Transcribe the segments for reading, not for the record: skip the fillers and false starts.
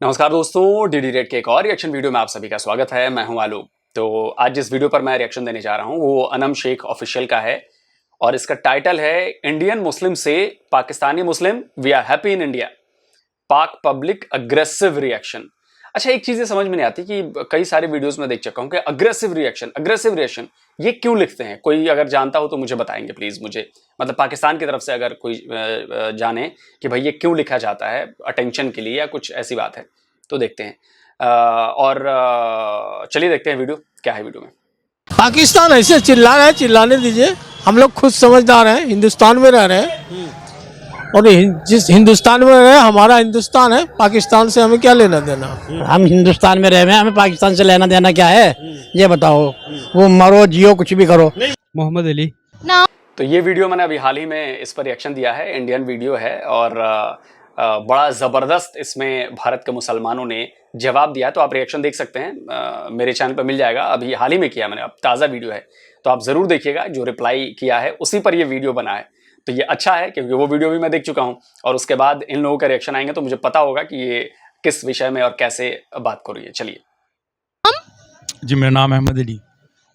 नमस्कार दोस्तों, DD red के एक और रिएक्शन वीडियो में आप सभी का स्वागत है। मैं हूं आलोक। तो आज जिस वीडियो पर मैं रिएक्शन देने जा रहा हूं वो अनम शेख ऑफिशियल का है और इसका टाइटल है इंडियन मुस्लिम से Pakistani Muslim we are happy in India, Pak public aggressive reaction. अच्छा, एक चीजें समझ में नहीं आती कि कई सारे वीडियोस में देख चुका हूं कि अग्रेसिव रिएक्शन ये क्यों लिखते हैं। कोई अगर जानता हो तो मुझे बताएंगे प्लीज। मुझे मतलब पाकिस्तान की तरफ से अगर कोई जाने कि भाई ये क्यों लिखा जाता है, अटेंशन के लिए या कुछ ऐसी बात है, तो देखते हैं। और चलिए देखते हैं वीडियो क्या है। वीडियो में पाकिस्तान ऐसे चिल्ला रहा है, चिल्लाने दीजिए। हम लोग खुद समझदार हैं, हिंदुस्तान में रह रहे हैं और जिस हिंदुस्तान में रहे हमारा हिंदुस्तान है, पाकिस्तान से हमें क्या लेना देना। हम हिंदुस्तान में रहे हैं, हमें पाकिस्तान से लेना देना क्या है ये बताओ। वो मरो जियो कुछ भी करो। मोहम्मद अली। तो ये वीडियो मैंने अभी हाल ही में इस पर रिएक्शन दिया है। इंडियन वीडियो है और बड़ा ज़बरदस्त इसमें भारत के मुसलमानों ने जवाब दिया। तो आप रिएक्शन देख सकते हैं, मेरे चैनल पर मिल जाएगा। अभी हाल ही में किया मैंने, अब ताज़ा वीडियो है तो आप ज़रूर देखिएगा। जो रिप्लाई किया है उसी पर ये वीडियो बना है, तो ये अच्छा है क्योंकि वो वीडियो भी मैं देख चुका हूं और उसके बाद इन लोगों का रिएक्शन आएंगे तो मुझे पता होगा कि ये किस विषय में और कैसे बात कर रही है। चलिए। जी, मेरा नाम अहमद अली।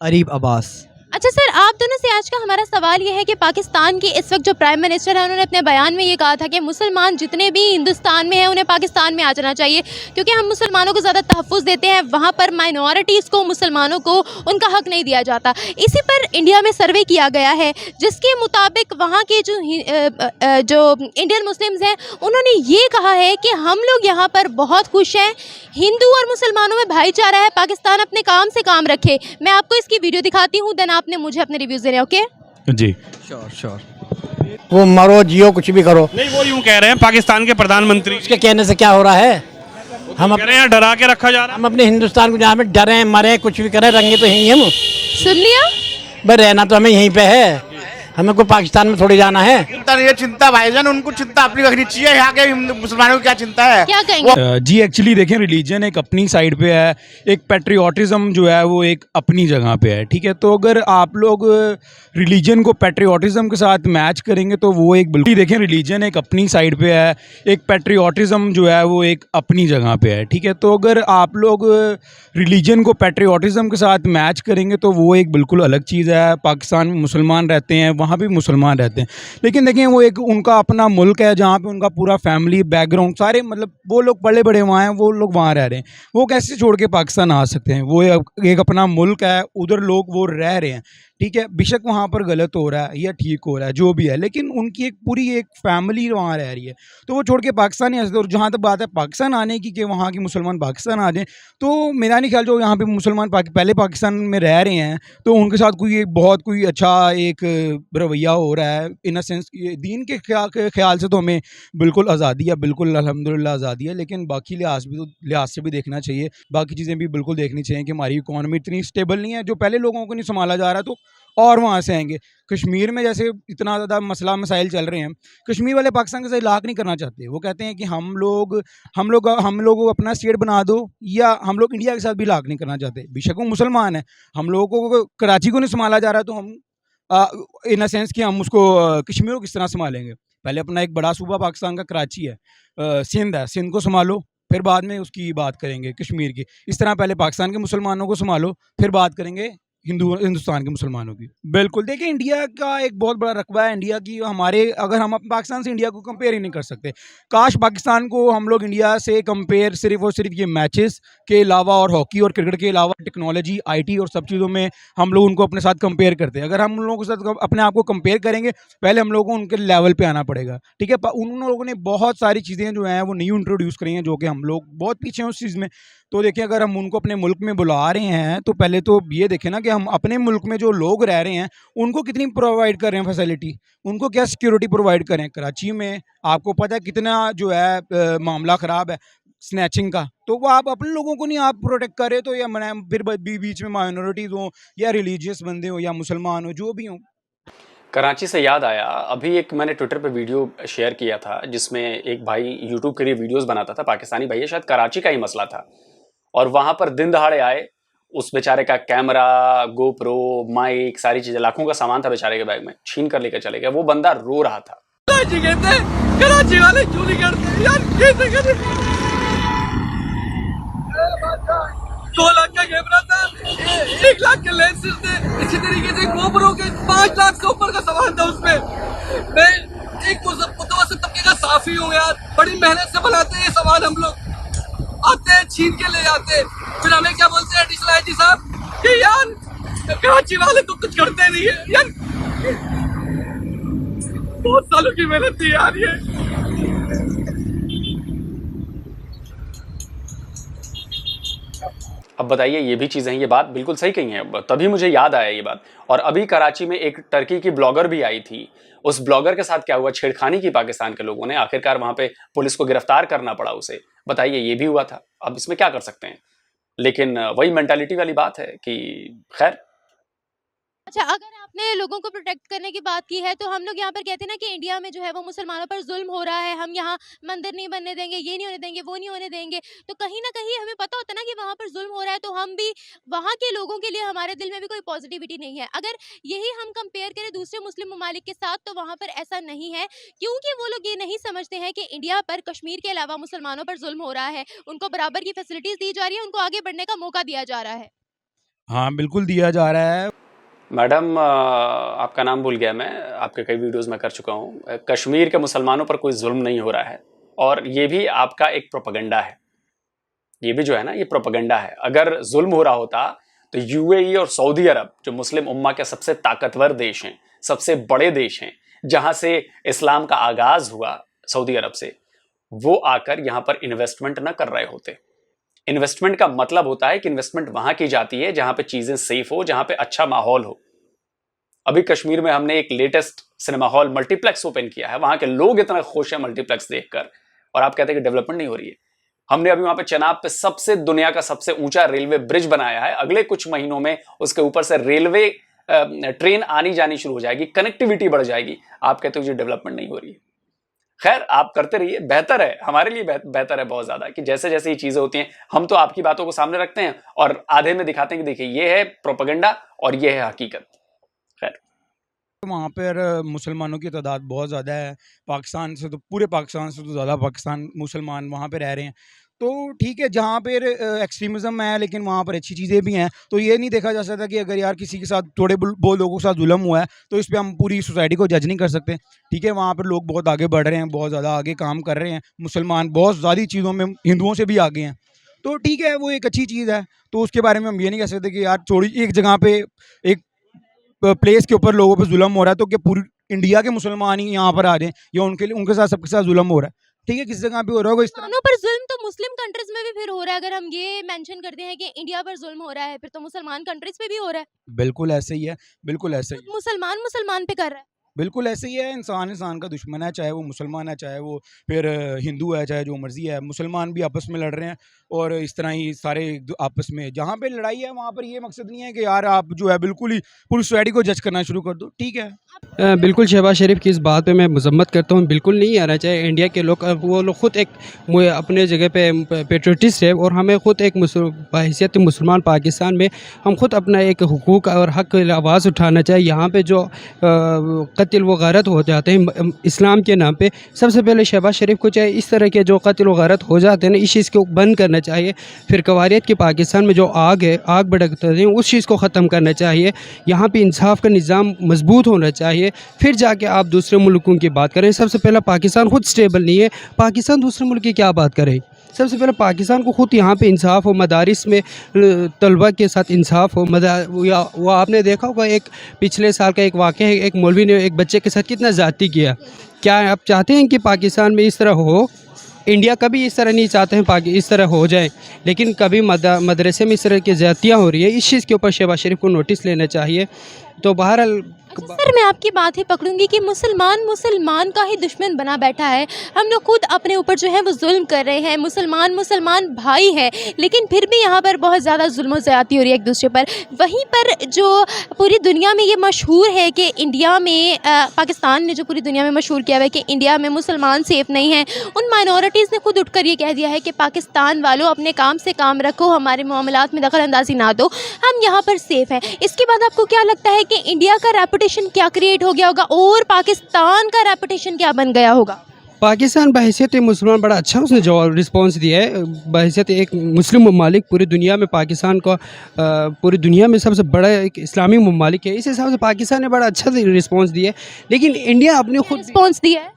अरीब अब्बास। अच्छा सर, आप दोनों से आज का हमारा सवाल ये है कि पाकिस्तान के इस वक्त जो प्राइम मिनिस्टर है उन्होंने अपने बयान में ये कहा था कि मुसलमान जितने भी हिंदुस्तान में हैं उन्हें पाकिस्तान में आ जाना चाहिए क्योंकि हम मुसलमानों को ज़्यादा तहफ़्फ़ुज़ देते हैं, वहाँ पर माइनॉरिटीज़ को, मुसलमानों को उनका हक़ नहीं दिया जाता। इसी पर इंडिया में सर्वे किया गया है जिसके मुताबिक वहाँ के जो इंडियन मुस्लिम्स हैं उन्होंने ये कहा है कि हम लोग यहाँ पर बहुत खुश हैं, हिंदू और मुसलमानों में भाईचारा है, पाकिस्तान अपने काम से काम रखे। मैं आपको इसकी वीडियो दिखाती हूँ, देन आपने मुझे अपने रिव्यूज देने। ओके जी श्योर। वो मरो जियो कुछ भी करो। नहीं, वो यूं कह रहे हैं पाकिस्तान के प्रधानमंत्री। उसके कहने से क्या हो रहा है? हम कह रहे हैं डरा के रखा जा रहा है। हम अपने हिंदुस्तान को जहाँ पे डरे मरे कुछ भी करें, रंगे तो यहीं हम। सुन लिया भाई रहना तो हमें यहीं पे है, हमें को पाकिस्तान में थोड़ी जाना है। ये चिंता भाईजान, उनको चिंता अपनी रखनी चाहिए। यहाँ के मुसलमानों को क्या चिंता है? क्या कहेंगे? जी एक्चुअली देखें, रिलीजन एक अपनी साइड पे है, एक पैट्रियोटिज्म जो है वो एक अपनी जगह पे है। ठीक है, तो अगर आप लोग रिलीजन को पैट्रियोटिज्म के साथ मैच करेंगे तो वो एक बिल्कुल देखें, रिलीजन एक अपनी साइड पे है, एक पैट्रियोटिज्म जो है वो एक अपनी जगह पे है। ठीक है, तो अगर आप लोग रिलीजन को पैट्रियोटिज्म के साथ मैच करेंगे तो वो एक बिल्कुल अलग चीज़ है। पाकिस्तान में मुसलमान रहते हैं, वहाँ भी मुसलमान रहते हैं, लेकिन देखें वो एक उनका अपना मुल्क है जहाँ पे उनका पूरा फैमिली बैकग्राउंड सारे मतलब वो लोग पले बड़े वहाँ हैं, वो लोग वहाँ रह रहे हैं। वो कैसे छोड़ के पाकिस्तान आ सकते हैं? वो एक अपना मुल्क है, उधर लोग वो रह रहे हैं। ठीक है, बेशक वहाँ पर गलत हो रहा है या ठीक हो रहा है जो भी है, लेकिन उनकी एक पूरी एक फैमिली वहाँ रह रही है, तो वो छोड़ के पाकिस्तान नहीं आ सकते। और जहाँ तक बात है पाकिस्तान आने की कि वहाँ के मुसलमान पाकिस्तान आ जाएँ, तो मेरा नहीं ख्याल जो यहाँ पे मुसलमान पहले पाकिस्तान में रह रहे हैं तो उनके साथ कोई अच्छा एक रवैया हो रहा है। इन अ सेंस दीन के ख्याल से तो हमें बिल्कुल आज़ादी है, बिल्कुल अल्हम्दुलिल्लाह आज़ादी है, लेकिन बाकी लिहाज से भी देखना चाहिए, बाकी चीज़ें भी बिल्कुल देखनी चाहिए कि हमारी इकॉनमी इतनी स्टेबल नहीं है, जो पहले लोगों को नहीं संभाला जा रहा तो और वहाँ से आएंगे। कश्मीर में जैसे इतना ज़्यादा मसाइल चल रहे हैं, कश्मीर वाले पाकिस्तान के साथ इलाक़ नहीं करना चाहते। वो कहते हैं कि हम लोग को अपना स्टेट बना दो, या हम लोग इंडिया के साथ भी इलाक़ नहीं करना चाहते। बेशक वो मुसलमान है, हम लोगों को कराची को नहीं संभाला जा रहा तो हम इन अ सेंस कि हम उसको कश्मीर को किस तरह संभालेंगे। पहले अपना एक बड़ा सूबा पाकिस्तान का कराची है, सिंध है, सिंध को संभालो, फिर बाद में उसकी बात करेंगे कश्मीर की। इस तरह पहले पाकिस्तान के मुसलमानों को संभालो, फिर बात करेंगे हिंदुस्तान के मुसलमानों की। बिल्कुल देखिए, इंडिया का एक बहुत बड़ा रकबा है इंडिया की। अगर हम पाकिस्तान से इंडिया को कंपेयर ही नहीं कर सकते। काश पाकिस्तान को हम लोग इंडिया से कंपेयर सिर्फ और सिर्फ ये मैचेस के अलावा और हॉकी और क्रिकेट के अलावा टेक्नोलॉजी, आईटी और सब चीज़ों में हम लोग उनको अपने साथ कंपेयर करते हैं। अगर हम उन लोगों के साथ अपने आप को कंपेयर करेंगे, पहले हम लोगों को उनके लेवल पर आना पड़ेगा। ठीक है, उन लोगों ने बहुत सारी चीज़ें जो हैं वो न्यू इंट्रोड्यूस करी हैं, जो कि हम लोग बहुत पीछे हैं उस चीज़ में। तो देखिए, अगर हम उनको अपने मुल्क में बुला रहे हैं तो पहले तो ये देखें ना कि हम अपने मुल्क में जो लोग रह रहे हैं उनको कितनी प्रोवाइड कर रहे हैं फैसिलिटी, उनको क्या सिक्योरिटी प्रोवाइड करें। कराची में आपको पता है कितना जो है मामला ख़राब है स्नैचिंग का, तो वो आप अपने लोगों को नहीं आप प्रोटेक्ट करें तो या फिर बीच में माइनॉरिटीज़ हों या रिलीजियस बंदे हों या मुसलमान हो, जो भी हों। कराची से याद आया, अभी एक मैंने ट्विटर पे वीडियो शेयर किया था जिसमें एक भाई यूट्यूब के लिए वीडियोस बनाता था, पाकिस्तानी भाई है, शायद कराची का ही मसला था, और वहाँ पर दिन दहाड़े आए, उस बेचारे का कैमरा, गोप्रो, माइक, सारी चीजें, लाखों का सामान था बेचारे के बैग में, छीन कर लेकर चले गए। वो बंदा रो रहा था। कराची वाले क्यों नहीं करते यार, 2 लाख का कैमरा था, 1 लाख के लेंसेज थे, इसी तरीके से GoPro के 5 लाख से ऊपर का सामान था उसमें। मैं एक मुतवस्सित तबके का साफी हूँ यार, बड़ी मेहनत से बनाते हैं ये सामान हम लोग, आते हैं छीन के ले जाते हैं, फिर हमें क्या बोलते हैं एडिशनल आईजी साहब कि यार कराची वाले तो कुछ करते नहीं है यार। बहुत सालों की मेहनत थी यार ये। अब बताइए, ये भी चीजें हैं, ये बात बिल्कुल सही कही है, तभी मुझे याद आया ये बात। और अभी कराची में एक टर्की की ब्लॉगर भी आई थी, उस ब्लॉगर के साथ क्या हुआ, छेड़खानी की पाकिस्तान के लोगों ने, आखिरकार वहां पे पुलिस को गिरफ्तार करना पड़ा उसे। बताइए, ये भी हुआ था, अब इसमें क्या कर सकते हैं। लेकिन वही मेंटालिटी वाली बात है कि खैर। अच्छा, अगर आपने लोगों को प्रोटेक्ट करने की बात की है तो हम लोग यहाँ पर कहते हैं ना कि इंडिया में जो है वो मुसलमानों पर जुल्म हो रहा है, हम यहाँ मंदिर नहीं बनने देंगे, ये नहीं होने देंगे, वो नहीं होने देंगे। तो कहीं ना कहीं हमें पता होता है ना कि वहाँ पर जुल्म हो रहा है, तो हम भी वहाँ के लोगों के लिए हमारे दिल में भी कोई पॉजिटिविटी नहीं है। अगर यही हम कंपेयर करें दूसरे मुस्लिम ममालिक के साथ तो वहाँ पर ऐसा नहीं है, क्योंकि वो लोग ये नहीं समझते हैं कि इंडिया पर कश्मीर के अलावा मुसलमानों पर जुल्म हो रहा है, उनको बराबर की फैसिलिटीज दी जा रही है, उनको आगे बढ़ने का मौका दिया जा रहा है। हाँ बिल्कुल दिया जा रहा है। मैडम, आपका नाम भूल गया मैं, आपके कई वीडियोस में कर चुका हूँ। कश्मीर के मुसलमानों पर कोई जुल्म नहीं हो रहा है, और ये भी आपका एक प्रोपेगेंडा है, ये भी जो है ना, ये प्रोपेगेंडा है। अगर जुल्म हो रहा होता तो यूएई और सऊदी अरब, जो मुस्लिम उम्मा के सबसे ताकतवर देश हैं, सबसे बड़े देश हैं, जहां से इस्लाम का आगाज हुआ सऊदी अरब से, वो आकर यहां पर इन्वेस्टमेंट न कर रहे होते। इन्वेस्टमेंट का मतलब होता है कि इन्वेस्टमेंट वहां की जाती है जहां पे चीजें सेफ हो, जहां पे अच्छा माहौल हो। अभी कश्मीर में हमने एक latest cinema hall multiplex open किया है, वहां के लोग इतना खुश हैं मल्टीप्लेक्स देखकर, और आप कहते हैं कि डेवलपमेंट नहीं हो रही है। हमने अभी वहां पे चनाब पे सबसे दुनिया का सबसे ऊंचा रेलवे ब्रिज बनाया है, अगले कुछ महीनों में उसके ऊपर से रेलवे ट्रेन आनी जानी शुरू हो जाएगी, कनेक्टिविटी बढ़ जाएगी। आप कहते हो जी डेवलपमेंट नहीं हो रही है। खैर, आप करते रहिए, बेहतर है, हमारे लिए बेहतर है बहुत ज्यादा, कि जैसे जैसे ये चीजें होती हैं हम तो आपकी बातों को सामने रखते हैं और आधे में दिखाते हैं कि देखिए ये है प्रोपेगेंडा और ये है हकीकत। खैर, वहाँ पर मुसलमानों की तादाद बहुत ज़्यादा है, पाकिस्तान से तो, पूरे पाकिस्तान से तो ज़्यादा पाकिस्तान मुसलमान वहाँ पे रह रहे हैं। तो ठीक है, जहाँ पर एक्सट्रीमिज़म है लेकिन वहाँ पर अच्छी चीज़ें भी हैं। तो ये नहीं देखा जा सकता कि अगर यार किसी के साथ थोड़े बहुत लोगों के साथ जुल्म हुआ है तो इस पर हम पूरी सोसाइटी को जज नहीं कर सकते। ठीक है, वहाँ पर लोग बहुत आगे बढ़ रहे हैं, बहुत ज़्यादा आगे काम कर रहे हैं, मुसलमान बहुत ज़्यादा चीज़ों में हिंदुओं से भी आगे हैं। तो ठीक है, वो एक अच्छी चीज़ है, तो उसके बारे में हम ये नहीं कह सकते कि यार थोड़ी एक जगह पर एक प्लेस के ऊपर लोगों पे जुल्म हो रहा है तो क्या पूरी इंडिया के मुसलमान ही यहाँ पर आ जाएं, या उनके साथ सबके साथ जुल्म हो रहा है। ठीक है, किस जगह पे हो रहा होगा इस तरह पर जुल्म तो मुस्लिम कंट्रीज में भी फिर हो रहा है। अगर हम ये मेंशन करते हैं कि इंडिया पर जुल्म हो रहा है, फिर तो मुसलमान कंट्रीज पे भी हो रहा है। बिल्कुल ऐसे ही है, बिल्कुल ऐसे ही, मुसलमान पे कर रहा है। बिल्कुल ऐसे ही है। इंसान का दुश्मन है, चाहे वो मुसलमान है, चाहे वो फिर हिंदू है, चाहे जो मर्जी है। मुसलमान भी आपस में लड़ रहे हैं और इस तरह ही सारे आपस में, जहाँ पे लड़ाई है वहाँ पर ये मकसद नहीं है कि यार आप जो है बिल्कुल ही पूरी सोसाइटी को जज करना शुरू कर दो। ठीक है, बिल्कुल शहबाज शरीफ की इस बात पे मैं मजम्मत करता हूँ, बिल्कुल नहीं आना चाहिए। इंडिया के लोग, वो लोग खुद एक अपने जगह पे पेट्रियटिस्ट है, और हमें खुद एक हैसियत मुसलमान पाकिस्तान में हम खुद अपना एक हुकूक और हक की आवाज़ उठाना चाहिए। यहाँ पे जो कत्ल व गारत हो जाते हैं इस्लाम के नाम पे, सबसे पहले शहबाज शरीफ को चाहिए इस तरह के जो कत्ल व गारत हो जाते हैं ना, इस चीज़ को बंद करना चाहिए। फिर कवारियत की पाकिस्तान में जो आग है, आग भड़कते हैं, उस चीज़ को ख़त्म करना चाहिए। यहाँ पे इंसाफ का निज़ाम मजबूत होना चाहिए, फिर जाके आप दूसरे मुल्कों की बात करें। सबसे पहले पाकिस्तान खुद स्टेबल नहीं है, पाकिस्तान दूसरे मुल्क की क्या बात करे। सबसे पहले पाकिस्तान को खुद यहाँ पे इंसाफ हो, मदारिस में तलबा के साथ इंसाफ हो। वो आपने देखा होगा, एक पिछले साल का एक वाक़या है, एक मौलवी ने एक बच्चे के साथ कितना ज़्यादती किया। क्या आप चाहते हैं कि पाकिस्तान में इस तरह हो? इंडिया कभी इस तरह नहीं चाहते हैं इस तरह हो जाए, लेकिन कभी मदरसे में इस तरह की ज़्यादतियाँ हो रही है। इस चीज़ के ऊपर शहबाज शरीफ को नोटिस लेना चाहिए। तो बहरहाल सर, मैं आपकी बात ही पकड़ूंगी कि मुसलमान का ही दुश्मन बना बैठा है। हम लोग खुद अपने ऊपर जो है वो जुल्म कर रहे हैं। मुसलमान भाई है, लेकिन फिर भी यहाँ पर बहुत ज़्यादा जुल्म ज़्यादती हो रही है एक दूसरे पर। वहीं पर जो पूरी दुनिया में ये मशहूर है कि इंडिया में पाकिस्तान ने जो पूरी दुनिया में मशहूर किया है कि इंडिया में मुसलमान सेफ़ नहीं हैं, उन माइनॉरिटीज़ ने खुद उठकर ये कह दिया है कि पाकिस्तान वालों अपने काम से काम रखो, हमारे मामलात में दखल अंदाजी ना दो, हम यहाँ पर सेफ़ हैं। इसके बाद आपको क्या लगता है कि इंडिया का रेपुटेशन क्या क्रिएट हो गया होगा और पाकिस्तान का रेपुटेशन क्या बन गया होगा? पाकिस्तान बहैसियत मुसलमान बड़ा अच्छा उसने जवाब रिस्पॉन्स दिया है। बहैसियत एक मुस्लिम ममालिक पूरी दुनिया में पाकिस्तान को पूरी दुनिया में सबसे बड़ा एक इस्लामी ममालिक है, इस हिसाब से पाकिस्तान ने बड़ा अच्छा रिस्पॉन्स दिया है। लेकिन इंडिया अपने खुद रिस्पॉन्स दिया है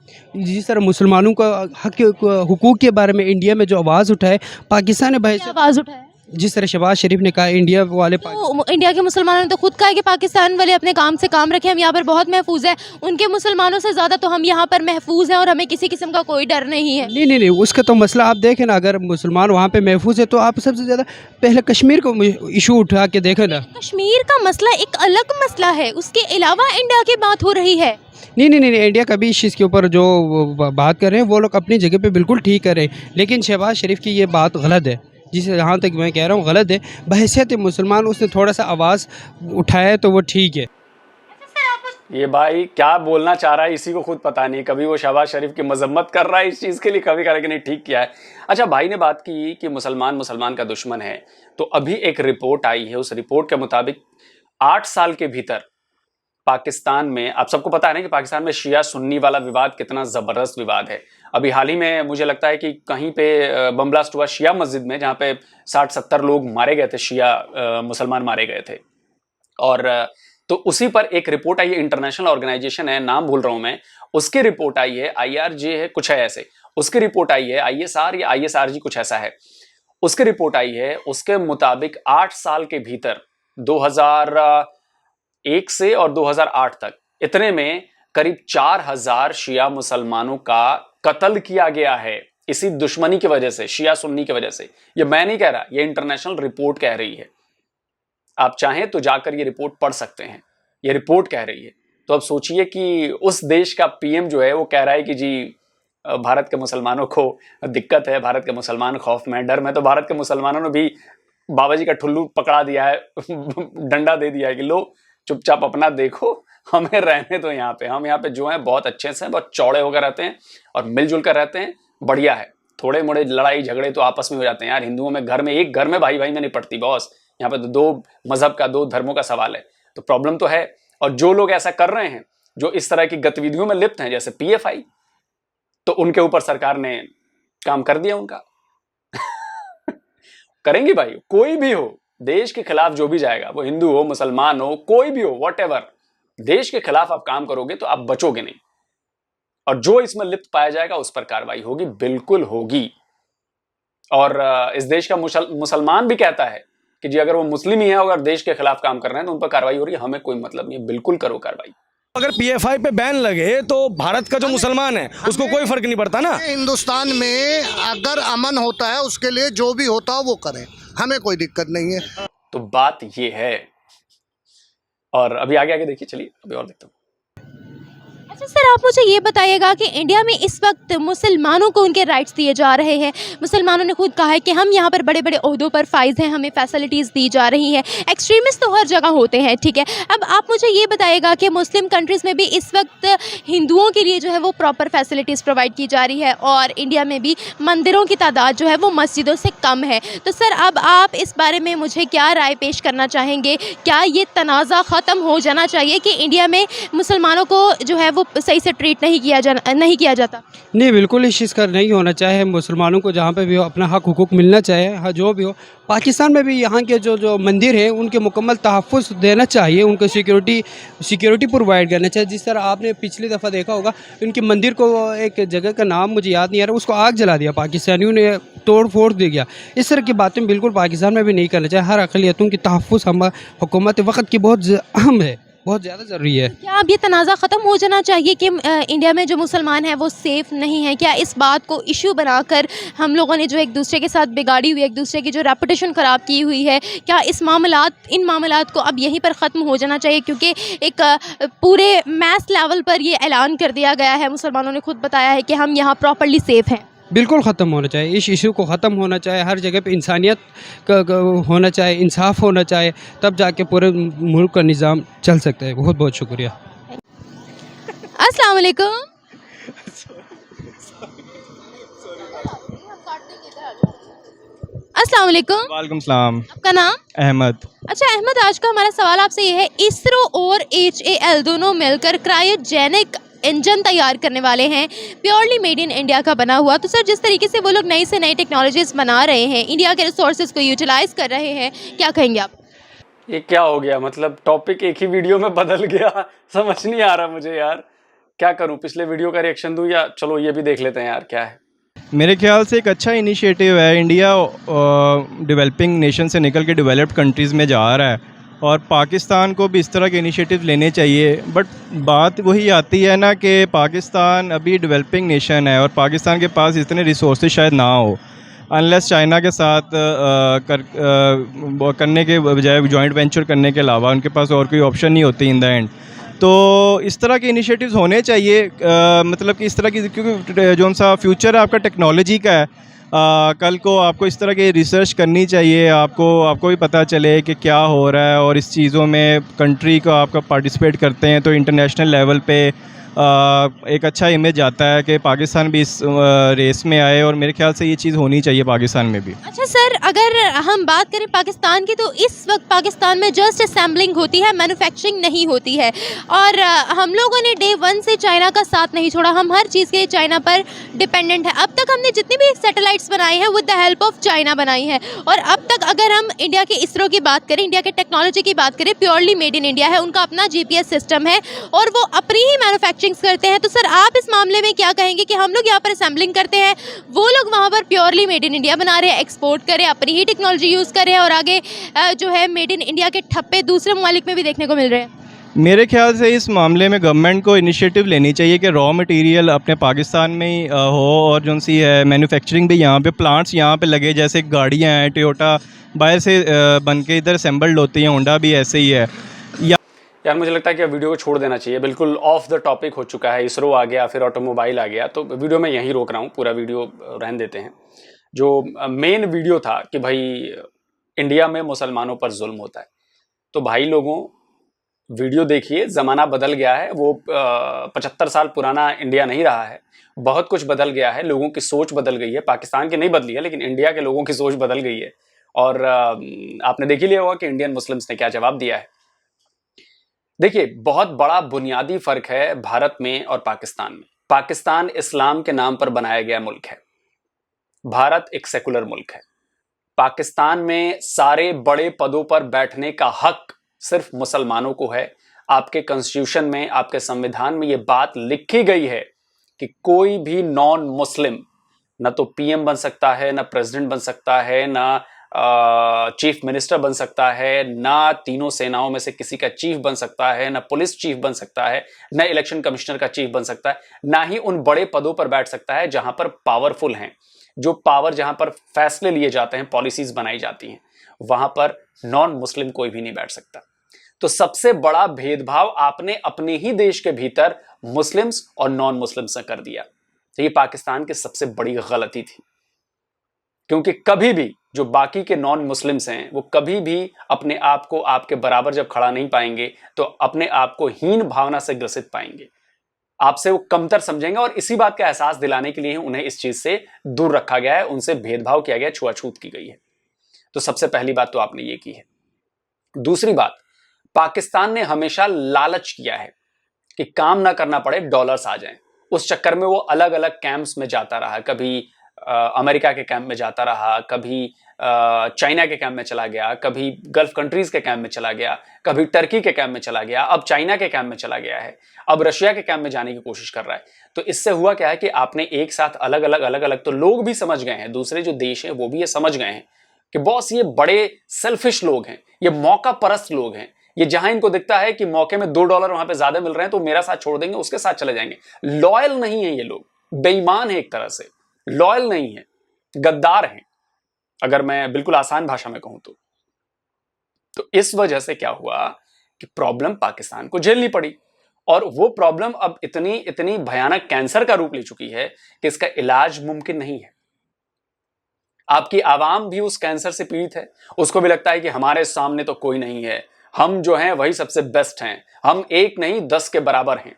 जिस तरह मुसलमानों का हक हुकूक के बारे में इंडिया में जो आवाज़ उठाए, पाकिस्तान ने बहैसियत आवाज़ उठाया। जिस तरह शहबाज शरीफ ने कहा इंडिया वाले तो इंडिया के मुसलमानों ने तो खुद कहा है कि पाकिस्तान वाले अपने काम से काम रखें, हम यहाँ पर बहुत महफूज है, उनके मुसलमानों से ज़्यादा तो हम यहाँ पर महफूज हैं और हमें किसी किस्म का कोई डर नहीं है। नहीं, उसका तो मसला आप देखें ना, अगर मुसलमान वहाँ पे महफूज है तो आप सबसे ज़्यादा पहले कश्मीर को इशू उठा के देखें ना। कश्मीर का मसला एक अलग मसला है, उसके अलावा इंडिया की बात हो रही है। नहीं, इंडिया कभी इस चीज़ के ऊपर जो बात कर रहे हैं वो लोग अपनी जगह पे बिल्कुल ठीक कर रहे हैं, लेकिन शहबाज शरीफ की ये बात गलत है, जिसे जहाँ तक मैं कह रहा हूँ गलत है। बहैसियत मुसलमान उसने थोड़ा सा आवाज़ उठाया तो वो ठीक है। ये भाई क्या बोलना चाह रहा है इसी को खुद पता नहीं। कभी वो शहबाज शरीफ की मजम्मत कर रहा है इस चीज़ के लिए, कभी कह रहा है कि नहीं ठीक किया है। अच्छा, भाई ने बात की कि मुसलमान का दुश्मन है, तो अभी एक रिपोर्ट आई है, उस रिपोर्ट के मुताबिक 8 साल के भीतर पाकिस्तान में, आप सबको पता है ना कि पाकिस्तान में शिया सुन्नी वाला विवाद कितना ज़बरदस्त विवाद है। अभी हाल ही में मुझे लगता है कि कहीं पे बम ब्लास्ट हुआ शिया मस्जिद में, जहाँ पे 60-70 लोग मारे गए थे, शिया मुसलमान मारे गए थे। और तो उसी पर एक रिपोर्ट आई है, इंटरनेशनल ऑर्गेनाइजेशन है, नाम भूल रहा हूँ मैं, उसकी रिपोर्ट आई है, IRG है कुछ है ऐसे, उसकी रिपोर्ट आई है, ISR या ISRG कुछ ऐसा है, उसकी रिपोर्ट आई है। उसके मुताबिक 8 साल के भीतर 2001 से और 2008 तक इतने में करीब 4000 शिया मुसलमानों का कत्ल किया गया है इसी दुश्मनी की वजह से, शिया सुन्नी की वजह से। ये मैं नहीं कह रहा, ये इंटरनेशनल रिपोर्ट कह रही है। आप चाहें तो जाकर ये रिपोर्ट पढ़ सकते हैं, ये रिपोर्ट कह रही है। तो अब सोचिए कि उस देश का PM जो है वो कह रहा है कि जी भारत के मुसलमानों को दिक्कत है, भारत के मुसलमान खौफ में, डर में। तो भारत के मुसलमानों ने भी बाबा जी का ठुल्लू पकड़ा दिया है डंडा दे दिया है कि लो चुपचाप अपना देखो, हमें रहने दो यहाँ पे। हम यहाँ पे जो हैं बहुत अच्छे से, बहुत चौड़े होकर रहते हैं और मिलजुल कर रहते हैं, बढ़िया है। थोड़े मोड़े लड़ाई झगड़े तो आपस में हो जाते हैं यार, हिंदुओं में घर में एक घर में भाई में नहीं पड़ती बॉस। यहाँ पे तो 2 मजहब का, 2 धर्मों का सवाल है, तो प्रॉब्लम तो है। और जो लोग ऐसा कर रहे हैं, जो इस तरह की गतिविधियों में लिप्त हैं, जैसे PFI, तो उनके ऊपर सरकार ने काम कर दिया उनका करेंगी भाई, कोई भी हो देश के खिलाफ जो भी जाएगा, वो हिंदू हो, मुसलमान हो, कोई भी हो, व्हाटएवर, देश के खिलाफ आप काम करोगे तो आप बचोगे नहीं। और जो इसमें लिप्त पाया जाएगा उस पर कार्रवाई होगी, बिल्कुल होगी। और इस देश का मुसलमान भी कहता है कि जी अगर वो मुस्लिम ही है, अगर देश के खिलाफ काम कर रहे हैं तो उन पर कार्रवाई हो रही है, हमें कोई मतलब नहीं है, बिल्कुल करो कार्रवाई। अगर PFI पे बैन लगे तो भारत का जो मुसलमान है उसको कोई फर्क नहीं पड़ता ना। हिंदुस्तान में अगर अमन होता है उसके लिए जो भी होता है वो करें, हमें कोई दिक्कत नहीं है। तो बात ये है। और अभी आगे देखिए, चलिए अभी और देखता हूँ। अच्छा सर, आप मुझे ये बताइएगा कि इंडिया में इस वक्त मुसलमानों को उनके राइट्स दिए जा रहे हैं। मुसलमानों ने खुद कहा है कि हम यहाँ पर बड़े बड़े ओहदों पर फाइज हैं, हमें फैसिलिटीज़ दी जा रही हैं। एक्सट्रीमिस्ट तो हर जगह होते हैं, ठीक है। अब आप मुझे ये बताइएगा कि मुस्लिम कंट्रीज़ में भी इस वक्त हिंदुओं के लिए जो है वो प्रॉपर फैसिलिटीज़ प्रोवाइड की जा रही है, और इंडिया में भी मंदिरों की तादाद जो है वो मस्जिदों से कम है। तो सर अब आप इस बारे में मुझे क्या राय पेश करना चाहेंगे? क्या ये तनाज़ा ख़त्म हो जाना चाहिए कि इंडिया में मुसलमानों को जो है वो सही से ट्रीट नहीं किया जाता? नहीं, बिल्कुल इस चीज़ का नहीं होना चाहिए। मुसलमानों को जहाँ पे भी हो अपना हक हुकूक मिलना चाहिए, हाँ जो भी हो। पाकिस्तान में भी यहाँ के जो मंदिर है उनके मुकम्मल तहफ़्फ़ुज़ देना चाहिए, उनको सिक्योरिटी प्रोवाइड करना चाहिए। जिस तरह आपने पिछली दफ़ा देखा होगा, उनके मंदिर को, एक जगह का नाम मुझे याद नहीं आ रहा, उसको आग जला दिया, पाकिस्तानियों ने तोड़ फोड़ दे गया। इस तरह की बातें बिल्कुल पाकिस्तान में भी नहीं करना चाहिए। हर अक़लियतों की तहफ़्फ़ुज़ हम हुकूमत वक़्त की बहुत अहम है, बहुत ज़्यादा ज़रूरी है। क्या अब ये तनाज़ा ख़त्म हो जाना चाहिए कि इंडिया में जो मुसलमान हैं वो सेफ़ नहीं है? क्या इस बात को इशू बनाकर हम लोगों ने जो एक दूसरे के साथ बिगाड़ी हुई, एक दूसरे की जो रेपुटेशन ख़राब की हुई है, क्या इन मामलात को अब यहीं पर ख़त्म हो जाना चाहिए? क्योंकि एक पूरे मैस लेवल पर ये ऐलान कर दिया गया है, मुसलमानों ने खुद बताया है कि हम यहाँ प्रॉपर्ली सेफ़ हैं। बिल्कुल ख़त्म होना चाहिए, इस इशू को ख़त्म होना चाहिए। हर जगह पे इंसानियत का होना चाहिए, इंसाफ होना चाहिए, तब जाके पूरे मुल्क का निज़ाम चल सकता है। बहुत बहुत शुक्रिया। अस्सलाम वालेकुम। अस्सलाम वालेकुम। वालेकुम सलाम। आपका नाम? अहमद। अच्छा अहमद, आज का हमारा सवाल आपसे ये है, इसरो और HAL दोनों मिलकर क्रायोजेनिक इंजन तैयार करने वाले हैं प्योरली मेड इन इंडिया का बना हुआ। तो सर जिस तरीके से वो लोग नई से नई टेक्नोलॉजीज बना रहे हैं, इंडिया के रिसोर्सेज को यूटिलाइज कर रहे हैं, क्या कहेंगे आप? ये क्या हो गया, मतलब टॉपिक एक ही वीडियो में बदल गया। समझ नहीं आ रहा मुझे यार, क्या करूं? पिछले वीडियो का रिएक्शन दूं या चलो ये भी देख लेते हैं यार क्या है। मेरे ख्याल से एक अच्छा इनिशिएटिव है। इंडिया डेवलपिंग नेशन से निकल के डेवलप्ड कंट्रीज़ में जा रहा है और पाकिस्तान को भी इस तरह के इनिशिएटिव लेने चाहिए। बट बात वही आती है ना कि पाकिस्तान अभी डेवलपिंग नेशन है और पाकिस्तान के पास इतने रिसोर्सेज शायद ना हो, अनलेस चाइना के साथ करने के बजाय जॉइंट वेंचर करने के अलावा उनके पास और कोई ऑप्शन नहीं होती इन द एंड। तो इस तरह के इनिशिएटिव्स होने चाहिए, मतलब कि इस तरह की, क्योंकि जो सा फ्यूचर है आपका टेक्नोलॉजी का है, कल को आपको इस तरह की रिसर्च करनी चाहिए, आपको भी पता चले कि क्या हो रहा है और इस चीज़ों में कंट्री को आपका पार्टिसिपेट करते हैं तो इंटरनेशनल लेवल पे एक अच्छा इमेज आता है कि पाकिस्तान भी इस रेस में आए और मेरे ख्याल से ये चीज़ होनी चाहिए पाकिस्तान में भी। अच्छा सर, अगर हम बात करें पाकिस्तान की, तो इस वक्त पाकिस्तान में जस्ट असेंबलिंग होती है, मैन्युफैक्चरिंग नहीं होती है। और हम लोगों ने डे 1 से चाइना का साथ नहीं छोड़ा, हम हर चीज़ के लिए चाइना पर डिपेंडेंट है। अब तक हमने जितनी भी सैटेलाइट्स बनाई हैं with the help of China बनाई है। और अब तक अगर हम इंडिया के इसरो की बात करें, इंडिया के टेक्नोलॉजी की बात करें, प्योरली मेड इन इंडिया है, उनका अपना GPS सिस्टम है और वो अपनी ही मैन्युफैक्चरिंग करते हैं। तो सर आप इस मामले में क्या कहेंगे कि हम लोग यहाँ पर असेंबलिंग करते हैं, वो लोग वहाँ पर प्योरली मेड इन इंडिया बना रहे हैं, एक्सपोर्ट करें, अपनी ही टेक्नोलॉजी यूज़ करें और आगे जो है मेड इन इंडिया के ठप्पे दूसरे ममालिक में भी देखने को मिल रहे हैं? मेरे ख्याल से इस मामले में गवर्नमेंट को इनिशिएटिव लेनी चाहिए कि रॉ मटेरियल अपने पाकिस्तान में ही हो और जो सी है मैन्युफैक्चरिंग भी यहाँ पे, प्लांट्स यहाँ पे लगे, जैसे गाड़ियाँ हैं टोयोटा बाहर से बन के इधर असेंबल्ड होती हैं, होंडा भी ऐसे ही है। यार मुझे लगता है कि अब वीडियो को छोड़ देना चाहिए, बिल्कुल ऑफ द टॉपिक हो चुका है। इसरो आ गया, फिर ऑटोमोबाइल आ गया, तो वीडियो में यहीं रोक रहा हूँ, पूरा वीडियो रहने देते हैं। जो मेन वीडियो था कि भाई इंडिया में मुसलमानों पर जुल्म होता है, तो भाई लोगों वीडियो देखिए, ज़माना बदल गया है। वो 75 साल पुराना इंडिया नहीं रहा है, बहुत कुछ बदल गया है, लोगों की सोच बदल गई है। पाकिस्तान की नहीं बदली है, लेकिन इंडिया के लोगों की सोच बदल गई है। और आपने देख ही लिया होगा कि इंडियन मुस्लिम्स ने क्या जवाब दिया है। देखिए, बहुत बड़ा बुनियादी फर्क है भारत में और पाकिस्तान में। पाकिस्तान इस्लाम के नाम पर बनाया गया मुल्क है, भारत एक सेकुलर मुल्क है। पाकिस्तान में सारे बड़े पदों पर बैठने का हक सिर्फ मुसलमानों को है। आपके कॉन्स्टिट्यूशन में, आपके संविधान में ये बात लिखी गई है कि कोई भी नॉन मुस्लिम न तो PM बन सकता है, न प्रेसिडेंट बन सकता है, न चीफ मिनिस्टर बन सकता है, ना तीनों सेनाओं में से किसी का चीफ बन सकता है, ना पुलिस चीफ बन सकता है, ना इलेक्शन कमिश्नर का चीफ बन सकता है, ना ही उन बड़े पदों पर बैठ सकता है जहां पर पावरफुल हैं, जो पावर, जहां पर फैसले लिए जाते हैं, पॉलिसीज बनाई जाती हैं, वहां पर नॉन मुस्लिम कोई भी नहीं बैठ सकता। तो सबसे बड़ा भेदभाव आपने अपने ही देश के भीतर मुस्लिम्स और नॉन मुस्लिम्स से कर दिया। तो ये पाकिस्तान की सबसे बड़ी गलती थी, क्योंकि कभी भी जो बाकी के नॉन मुस्लिम्स हैं वो कभी भी अपने आप को आपके बराबर जब खड़ा नहीं पाएंगे तो अपने आप को हीन भावना से ग्रसित पाएंगे, आपसे वो कमतर समझेंगे। और इसी बात का एहसास दिलाने के लिए उन्हें इस चीज से दूर रखा गया है, उनसे भेदभाव किया गया, छुआछूत की गई है। तो सबसे पहली बात तो आपने ये की है। दूसरी बात, पाकिस्तान ने हमेशा लालच किया है कि काम ना करना पड़े, डॉलर्स आ जाएं। उस चक्कर में वो अलग अलग कैंप्स में जाता रहा, कभी अमेरिका के कैंप में जाता रहा, कभी चाइना के कैंप में चला गया, कभी गल्फ कंट्रीज के कैंप में चला गया, कभी टर्की के कैंप में चला गया, अब चाइना के कैंप में चला गया है, अब रशिया के कैंप में जाने की कोशिश कर रहा है। तो इससे हुआ क्या है कि आपने एक साथ अलग अलग, तो लोग भी समझ गए हैं, दूसरे जो देश हैं वो भी ये समझ गए हैं कि बॉस ये बड़े सेल्फिश लोग हैं, ये मौका परस्त लोग हैं, ये जहां इनको दिखता है कि मौके में $2 वहां पे ज्यादा मिल रहे हैं तो मेरा साथ छोड़ देंगे, उसके साथ चले जाएंगे। लॉयल नहीं है ये लोग, बेईमान है, एक तरह से लॉयल नहीं है, गद्दार हैं, अगर मैं बिल्कुल आसान भाषा में कहूं तो इस वजह से क्या हुआ कि प्रॉब्लम पाकिस्तान को झेलनी पड़ी। और वो प्रॉब्लम अब इतनी भयानक कैंसर का रूप ले चुकी है कि इसका इलाज मुमकिन नहीं है। आपकी आवाम भी उस कैंसर से पीड़ित है, उसको भी लगता है कि हमारे सामने तो कोई नहीं है, हम जो हैं वही सबसे बेस्ट हैं, हम 1 नहीं 10 के बराबर हैं,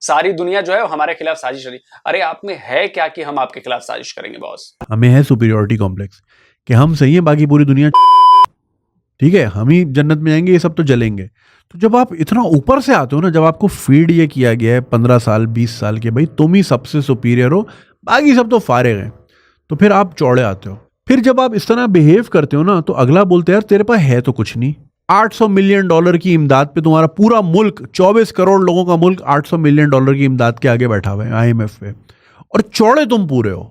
सारी दुनिया जो है वो हमारे खिलाफ साजिश करी। अरे आप में है क्या कि हम आपके खिलाफ साजिश करेंगे बॉस? हमें है सुपीरियरिटी कॉम्प्लेक्स कि हम सही हैं, बाकी पूरी दुनिया ठीक है, हम ही जन्नत में जाएंगे, ये सब तो जलेंगे। तो जब आप इतना ऊपर से आते हो ना, जब आपको फीड ये किया गया है 15 साल 20 साल के, भाई तुम ही सबसे सुपीरियर हो, बाकी सब तो फारिग हैं, तो फिर आप चौड़े आते हो। फिर जब आप इस तरह बिहेव करते हो ना, तो अगला बोलते हैं यार तेरे पास है तो कुछ नहीं। $800 मिलियन की इमदाद पे तुम्हारा पूरा मुल्क, 24 करोड़ लोगों का मुल्क $800 मिलियन की इमदाद के आगे बैठा हुआ है IMF पे, और चौड़े तुम पूरे हो।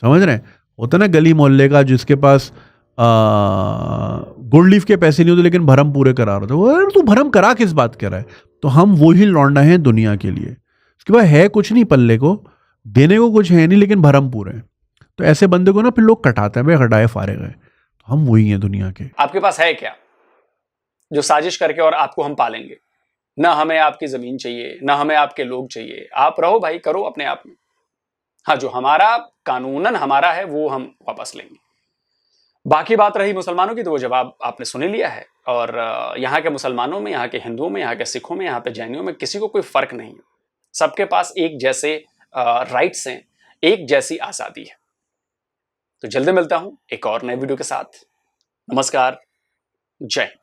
समझ रहे हैं? होता ना गली मोहल्ले का जिसके पास गुड लीफ के पैसे नहीं होते लेकिन भरम पूरे करा रहे थे, वो तू भरम करा किस बात कर रहा है? तो हम वही लौंडा हैं दुनिया के लिए, उसके बाद है कुछ नहीं पल्ले को, देने को कुछ है नहीं लेकिन भरम पूरे हैं। तो ऐसे बंदे को ना फिर लोग कटाते हैं, भाई हटाए फारे गए। तो हम वही हैं दुनिया के। आपके पास है क्या जो साजिश करके और आपको हम पालेंगे? ना हमें आपकी जमीन चाहिए, ना हमें आपके लोग चाहिए, आप रहो भाई, करो अपने आप में। हाँ, जो हमारा कानूनन हमारा है वो हम वापस लेंगे। बाकी बात रही मुसलमानों की, तो वो जवाब आपने सुन लिया है। और यहाँ के मुसलमानों में, यहाँ के हिंदुओं में, यहाँ के सिखों में, यहाँ पे जैनियों में किसी को कोई फर्क नहीं है। सबके पास एक जैसे राइट्स हैं, एक जैसी आज़ादी है। तो जल्दी मिलता हूं एक और नए वीडियो के साथ। नमस्कार, जय हिंद।